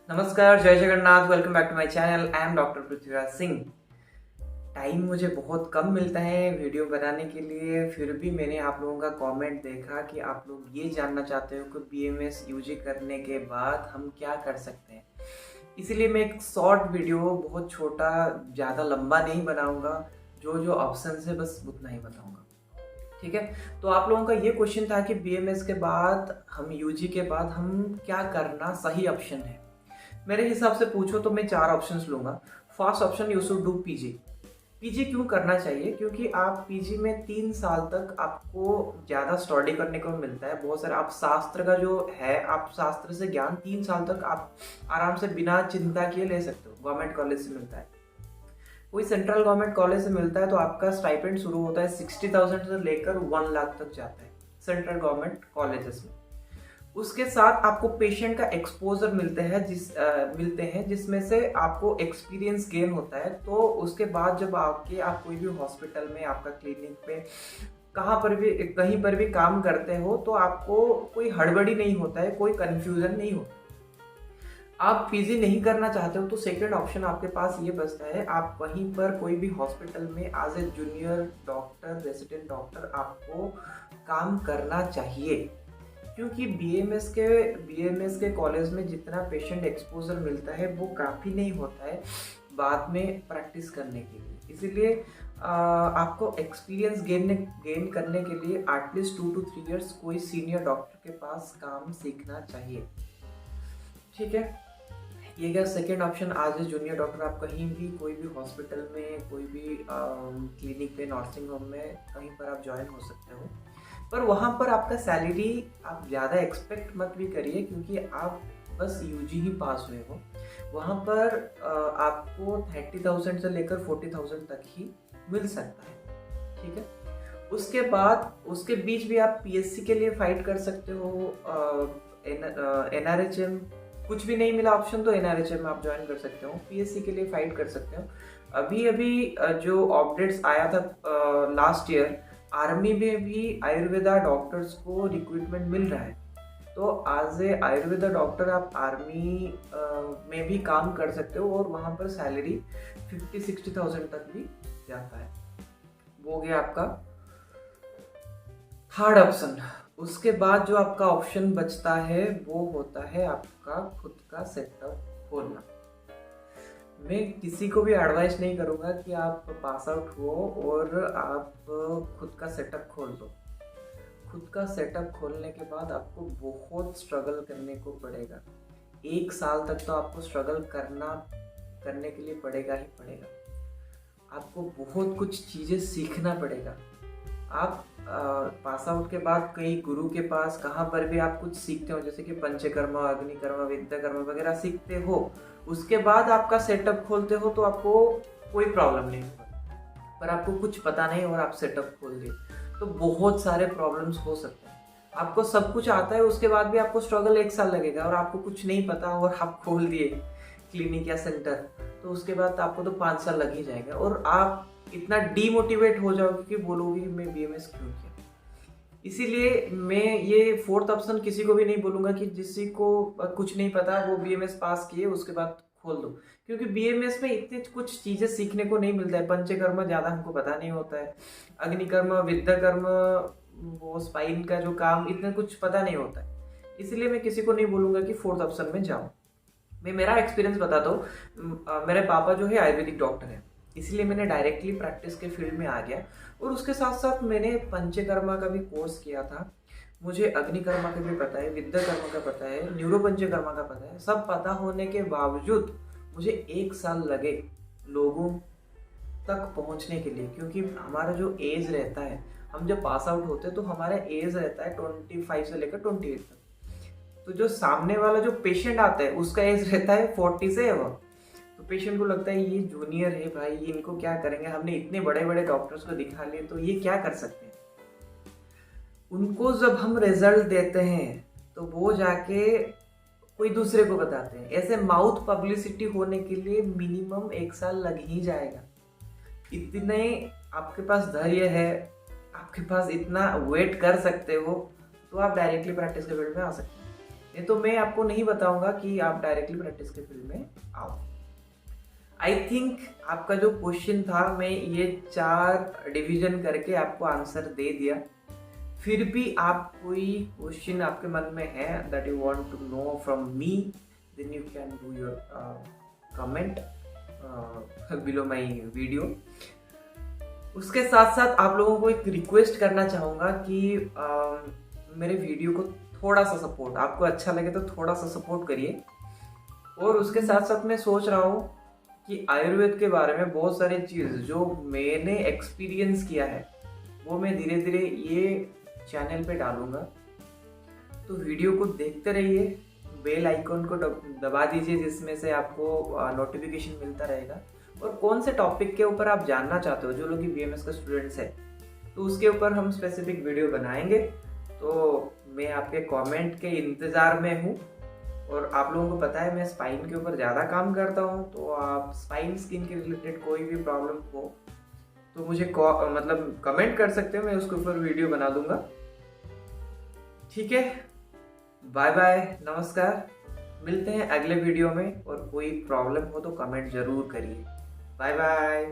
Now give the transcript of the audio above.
नमस्कार, जय Jagannath. Welcome back to my channel. I am doctor Prithviraj Singh. Time मुझे बहुत कम मिलता है वीडियो बनाने के लिए, फिर भी मैंने आप लोगों का कमेंट देखा कि आप लोग ये जानना चाहते हो कि बीएमएस यूजी करने के बाद हम क्या कर सकते हैं। इसीलिए मैं एक शॉर्ट वीडियो, बहुत छोटा, ज़्यादा लंबा नहीं बनाऊंगा। जो जो ऑप्शन है बस उतना ही बताऊंगा, ठीक है। तो आप लोगों का ये क्वेश्चन था कि बीएमएस के बाद हम यूजी के बाद हम क्या करना सही ऑप्शन है। मेरे हिसाब से पूछो तो मैं 4 ऑप्शंस लूंगा। First option, you should do PG. PG क्यों करना चाहिए? क्योंकि आप पीजी में 3 साल तक आपको ज़्यादा स्टडी करने को मिलता है। बहुत सारे आप शास्त्र का जो है, आप शास्त्र से ज्ञान 3 साल तक आप आराम से बिना चिंता किए ले सकते हो। गवर्नमेंट कॉलेज से मिलता है, कोई सेंट्रल गवर्नमेंट कॉलेज से मिलता है तो आपका स्टाइपेंड शुरू होता है 60,000 से लेकर 1 लाख तक जाता है सेंट्रल गवर्नमेंट कॉलेजेस में। उसके साथ आपको पेशेंट का एक्सपोजर मिलते हैं जिसमें से आपको एक्सपीरियंस गेन होता है। तो उसके बाद जब आप कोई भी हॉस्पिटल में, आपका क्लिनिक पे, कहीं पर भी काम करते हो तो आपको कोई हड़बड़ी नहीं होता है, कोई कंफ्यूजन नहीं होता। आप पीजी नहीं करना चाहते हो तो सेकंड ऑप्शन आपके पास ये बचता है, आप वहीं पर कोई भी हॉस्पिटल में as a junior doctor, resident doctor आपको काम करना चाहिए। क्योंकि बीएमएस के कॉलेज में जितना पेशेंट एक्सपोजर मिलता है वो काफ़ी नहीं होता है बाद में प्रैक्टिस करने के लिए। इसीलिए आपको एक्सपीरियंस गेन करने के लिए एटलीस्ट 2 to 3 इयर्स कोई सीनियर डॉक्टर के पास काम सीखना चाहिए, ठीक है। ये गया सेकेंड ऑप्शन। आज जूनियर डॉक्टर आप कहीं भी, कोई भी हॉस्पिटल में, कोई भी क्लिनिक पे, नर्सिंग होम में, कहीं पर आप ज्वाइन हो सकते हो। पर वहाँ पर आपका सैलरी आप ज़्यादा एक्सपेक्ट मत भी करिए, क्योंकि आप बस यूजी ही पास हुए हो। वहाँ पर आपको 30,000 से लेकर 40,000 तक ही मिल सकता है, ठीक है। उसके बाद उसके बीच भी आप पीएससी के लिए फाइट कर सकते हो। एनआरएचएम कुछ भी नहीं मिला ऑप्शन तो एनआरएचएम में आप ज्वाइन कर सकते हो, पीएससी के लिए फाइट कर सकते हो। अभी अभी जो अपडेट्स आया था लास्ट ईयर, आर्मी में भी आयुर्वेदा डॉक्टर्स को रिक्रूटमेंट मिल रहा है। तो एज ए आयुर्वेदा डॉक्टर आप आर्मी में भी काम कर सकते हो और वहाँ पर सैलरी 50-60,000 तक भी जाता है। वो हो गया आपका थर्ड ऑप्शन। उसके बाद जो आपका ऑप्शन बचता है वो होता है आपका खुद का सेटअप खोलना। मैं किसी को भी एडवाइस नहीं करूँगा कि आप पास आउट हो और आप खुद का सेटअप खोल दो। खुद का सेटअप खोलने के बाद आपको बहुत स्ट्रगल करने को पड़ेगा। 1 साल तक तो आपको स्ट्रगल करने के लिए पड़ेगा ही पड़ेगा। आपको बहुत कुछ चीज़ें सीखना पड़ेगा। आप पास आउट के बाद कई गुरु के पास, कहाँ पर भी आप कुछ सीखते हो, जैसे कि पंचकर्म, अग्निकर्म, विद्याकर्म वगैरह सीखते हो। उसके बाद आपका सेटअप खोलते हो तो आपको कोई प्रॉब्लम नहीं होगा। पर आपको कुछ पता नहीं और आप सेटअप खोल दिए तो बहुत सारे प्रॉब्लम्स हो सकते हैं। आपको सब कुछ आता है, उसके बाद भी आपको स्ट्रगल 1 साल लगेगा, और आपको कुछ नहीं पता और आप खोल दिए क्लिनिक या सेंटर, तो उसके बाद आपको तो 5 साल लग ही जाएगा और आप इतना डीमोटिवेट हो जाओगे कि बोलोगे मैं बीएमएस क्यों किया। इसीलिए मैं ये फोर्थ ऑप्शन किसी को भी नहीं बोलूँगा कि जिसी को कुछ नहीं पता वो बीएमएस पास किए उसके बाद खोल दो। क्योंकि बीएमएस में इतनी कुछ चीज़ें सीखने को नहीं मिलता है। पंचकर्म ज़्यादा हमको पता नहीं होता है, अग्निकर्म, विद्याकर्म, वो स्पाइन का जो काम, इतना कुछ पता नहीं होता है। इसलिए मैं किसी को नहीं बोलूँगा कि फोर्थ ऑप्शन में जाओ। मैं मेरा एक्सपीरियंस बताता हूँ। मेरे पापा जो है आयुर्वेदिक डॉक्टर है, इसलिए मैंने डायरेक्टली प्रैक्टिस के फील्ड में आ गया। और उसके साथ साथ मैंने पंचकर्मा का भी कोर्स किया था। मुझे अग्निकर्मा का भी पता है, विद्याकर्मा का पता है, न्यूरो पंचकर्मा का पता है। सब पता होने के बावजूद मुझे 1 साल लगे लोगों तक पहुंचने के लिए। क्योंकि हमारा जो एज रहता है, हम जब पास आउट होते हैं तो हमारा एज रहता है 25 से लेकर 28 तक। तो जो सामने वाला जो पेशेंट आता है उसका एज रहता है 40 से एवं। तो पेशेंट को लगता है ये जूनियर है भाई, इनको क्या करेंगे, हमने इतने बड़े बड़े डॉक्टर्स को दिखा लिए तो ये क्या कर सकते हैं। उनको जब हम रिजल्ट देते हैं तो वो जाके कोई दूसरे को बताते हैं। ऐसे माउथ पब्लिसिटी होने के लिए मिनिमम 1 साल लग ही जाएगा। इतने आपके पास धैर्य है, आपके पास इतना वेट कर सकते हो तो आप डायरेक्टली प्रैक्टिस के फील्ड में आ सकते हैं। नहीं तो मैं आपको नहीं बताऊंगा कि आप डायरेक्टली प्रैक्टिस के फील्ड में आओ। आई थिंक आपका जो क्वेश्चन था, मैं ये 4 डिवीजन करके आपको आंसर दे दिया। फिर भी आप कोई क्वेश्चन आपके मन में है that you want to know from me, then you can do your comment below my video. उसके साथ साथ आप लोगों को एक रिक्वेस्ट करना चाहूँगा कि मेरे वीडियो को थोड़ा सा सपोर्ट, आपको अच्छा लगे तो थोड़ा सा सपोर्ट करिए। और उसके साथ साथ मैं सोच रहा हूँ कि आयुर्वेद के बारे में बहुत सारी चीज़ जो मैंने एक्सपीरियंस किया है वो मैं धीरे धीरे ये चैनल पे डालूंगा। तो वीडियो को देखते रहिए, बेल आइकॉन को दबा दीजिए जिसमें से आपको नोटिफिकेशन मिलता रहेगा। और कौन से टॉपिक के ऊपर आप जानना चाहते हो, जो लोग बीएमएस के स्टूडेंट्स हैं, तो उसके ऊपर हम स्पेसिफिक वीडियो बनाएंगे। तो मैं आपके कमेंट के इंतज़ार में हूँ। और आप लोगों को पता है मैं स्पाइन के ऊपर ज़्यादा काम करता हूँ, तो आप स्पाइन स्किन के रिलेटेड कोई भी प्रॉब्लम हो तो मुझे मतलब कमेंट कर सकते हो, मैं उसके ऊपर वीडियो बना दूंगा। ठीक है, बाय बाय, नमस्कार, मिलते हैं अगले वीडियो में। और कोई प्रॉब्लम हो तो कमेंट ज़रूर करिए। Bye bye.